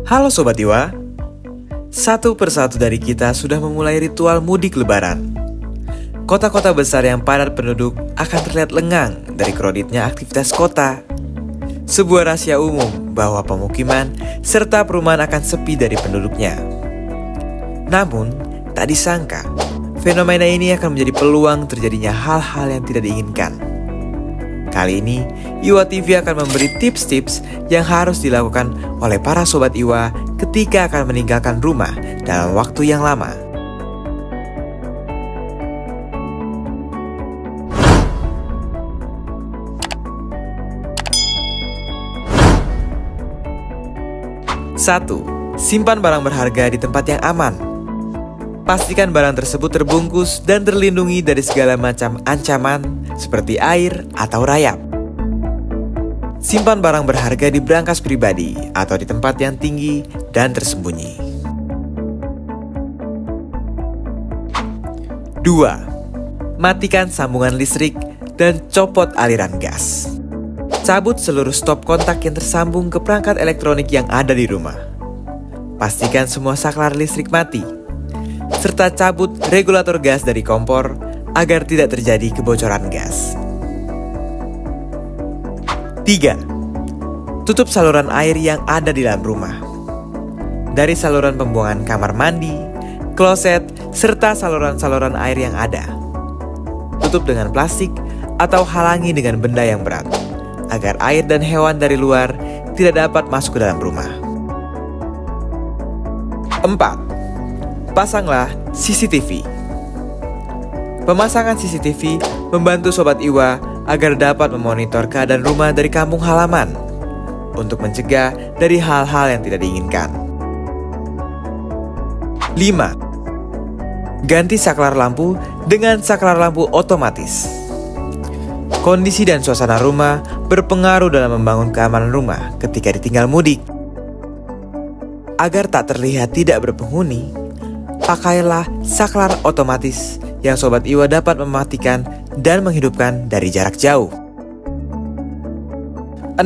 Halo Sobat Iwa, satu persatu dari kita sudah memulai ritual mudik lebaran. Kota-kota besar yang padat penduduk akan terlihat lengang dari kreditnya aktivitas kota. Sebuah rahasia umum bahwa pemukiman serta perumahan akan sepi dari penduduknya. Namun, tak disangka, fenomena ini akan menjadi peluang terjadinya hal-hal yang tidak diinginkan. Kali ini, Iwa TV akan memberi tips-tips yang harus dilakukan oleh para Sobat Iwa ketika akan meninggalkan rumah dalam waktu yang lama. Satu, simpan barang berharga di tempat yang aman. Pastikan barang tersebut terbungkus dan terlindungi dari segala macam ancaman seperti air atau rayap. Simpan barang berharga di brankas pribadi atau di tempat yang tinggi dan tersembunyi. 2. Matikan sambungan listrik dan copot aliran gas. Cabut seluruh stop kontak yang tersambung ke perangkat elektronik yang ada di rumah. Pastikan semua saklar listrik mati, serta cabut regulator gas dari kompor agar tidak terjadi kebocoran gas. 3. Tutup saluran air yang ada di dalam rumah. Dari saluran pembuangan kamar mandi, kloset, serta saluran-saluran air yang ada. Tutup dengan plastik atau halangi dengan benda yang berat, agar air dan hewan dari luar tidak dapat masuk ke dalam rumah. 4. Pasanglah CCTV. Pemasangan CCTV membantu Sobat Iwa agar dapat memonitor keadaan rumah dari kampung halaman untuk mencegah dari hal-hal yang tidak diinginkan. 5. Ganti saklar lampu dengan saklar lampu otomatis. Kondisi dan suasana rumah berpengaruh dalam membangun keamanan rumah ketika ditinggal mudik. Agar tak terlihat tidak berpenghuni, pakailah saklar otomatis yang Sobat Iwa dapat mematikan dan menghidupkan dari jarak jauh. 6.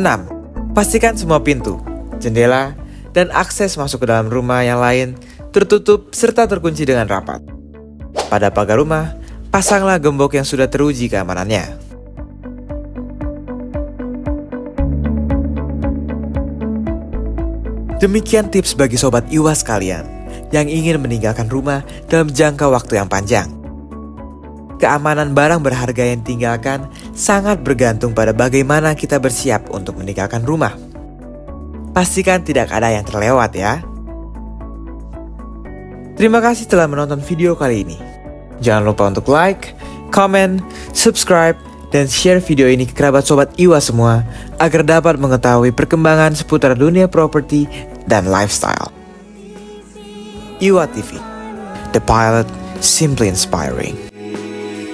Pastikan semua pintu, jendela, dan akses masuk ke dalam rumah yang lain tertutup serta terkunci dengan rapat. Pada pagar rumah, pasanglah gembok yang sudah teruji keamanannya. Demikian tips bagi Sobat Iwa sekalian yang ingin meninggalkan rumah dalam jangka waktu yang panjang. Keamanan barang berharga yang ditinggalkan sangat bergantung pada bagaimana kita bersiap untuk meninggalkan rumah. Pastikan tidak ada yang terlewat ya. Terima kasih telah menonton video kali ini. Jangan lupa untuk like, comment, subscribe, dan share video ini ke kerabat Sobat Iwa semua agar dapat mengetahui perkembangan seputar dunia properti dan lifestyle. Iwa TV, the pilot simply inspiring.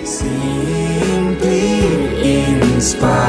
Simply inspiring.